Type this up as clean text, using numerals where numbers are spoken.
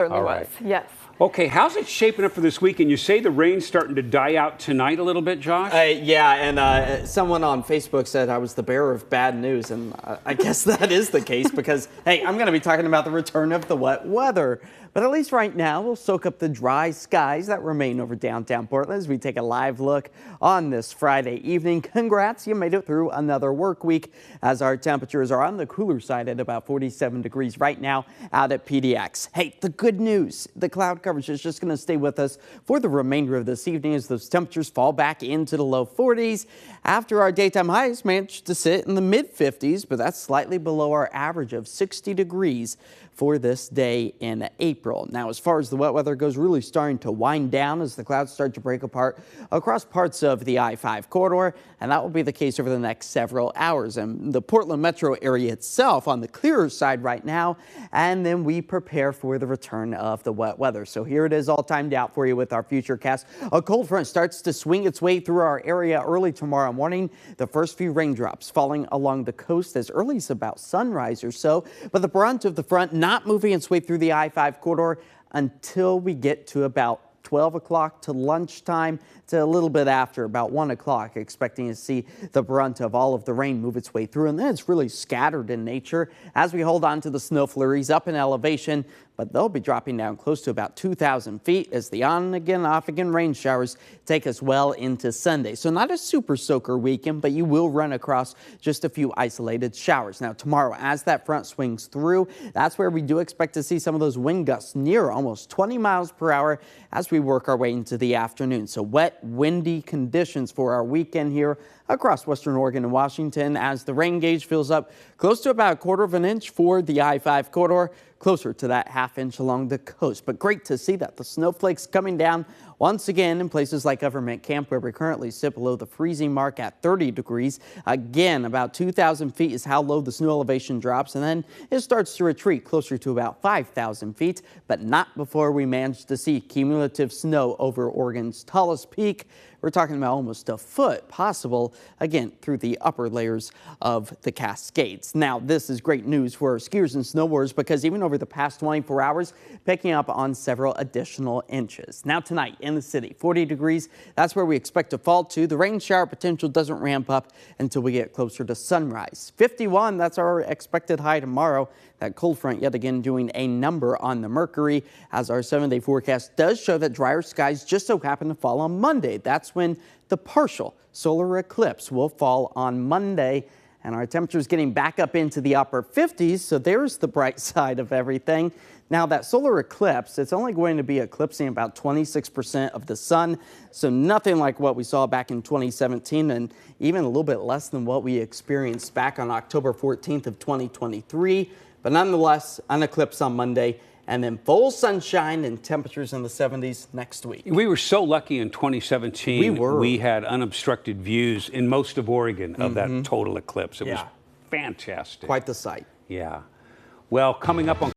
Certainly was, yes. Okay, how's it shaping up for this weekend? You say the rain's starting to die out tonight a little bit, Josh? Yeah, and someone on Facebook said I was the bearer of bad news, and I guess that is the case because, hey, I'm going to be talking about the return of the wet weather. But at least right now, we'll soak up the dry skies that remain over downtown Portland as we take a live look on this Friday evening. Congrats, you made it through another work week as our temperatures are on the cooler side at about 47 degrees right now out at PDX. Hey, the good news, the cloud coverage is just going to stay with us for the remainder of this evening as those temperatures fall back into the low 40s after our daytime highs managed to sit in the mid 50s, but that's slightly below our average of 60 degrees for this day in April. Now, as far as the wet weather goes, really starting to wind down as the clouds start to break apart across parts of the I-5 corridor, and that will be the case over the next several hours. And the Portland metro area itself on the clearer side right now, and then we prepare for the return of the wet weather. So here it is all timed out for you with our future cast. A cold front starts to swing its way through our area early tomorrow morning. The first few raindrops falling along the coast as early as about sunrise or so, but the brunt of the front not moving its way through the I-5 corridor until we get to about 12 o'clock to lunchtime to a little bit after about 1 o'clock, expecting to see the brunt of all of the rain move its way through. And then it's really scattered in nature as we hold on to the snow flurries up in elevation, but they'll be dropping down close to about 2,000 feet as the on again, off again rain showers take us well into Sunday. So not a super soaker weekend, but you will run across just a few isolated showers. Now tomorrow, as that front swings through, that's where we do expect to see some of those wind gusts near almost 20 miles per hour as we work our way into the afternoon. So wet, windy conditions for our weekend here across western Oregon and Washington as the rain gauge fills up close to about 1/4 of an inch for the I-5 corridor, closer to that 1/2 inch along the coast. But great to see that the snowflakes coming down once again in places like Government Camp, where we currently sit below the freezing mark at 30 degrees. Again, about 2,000 feet is how low the snow elevation drops, and then it starts to retreat closer to about 5,000 feet, but not before we manage to see cumulative snow over Oregon's tallest peak. We're talking about almost a foot possible, again, through the upper layers of the Cascades. Now, this is great news for our skiers and snowboarders because even over the past 24 hours, picking up on several additional inches. Now tonight in the city, 40 degrees, that's where we expect to fall to. The rain shower potential doesn't ramp up until we get closer to sunrise. 51, that's our expected high tomorrow. That cold front yet again doing a number on the mercury as our 7-day forecast does show that drier skies just so happen to fall on Monday. That's when the partial solar eclipse will fall on Monday, and our temperatures getting back up into the upper 50s. So there's the bright side of everything. Now that solar eclipse, it's only going to be eclipsing about 26% of the sun. So nothing like what we saw back in 2017 and even a little bit less than what we experienced back on October 14th of 2023. But nonetheless, an eclipse on Monday, and then full sunshine and temperatures in the 70s next week. We were so lucky in 2017. We were. We had unobstructed views in most of Oregon of that total eclipse. It was fantastic. Quite the sight. Yeah. Well, coming up on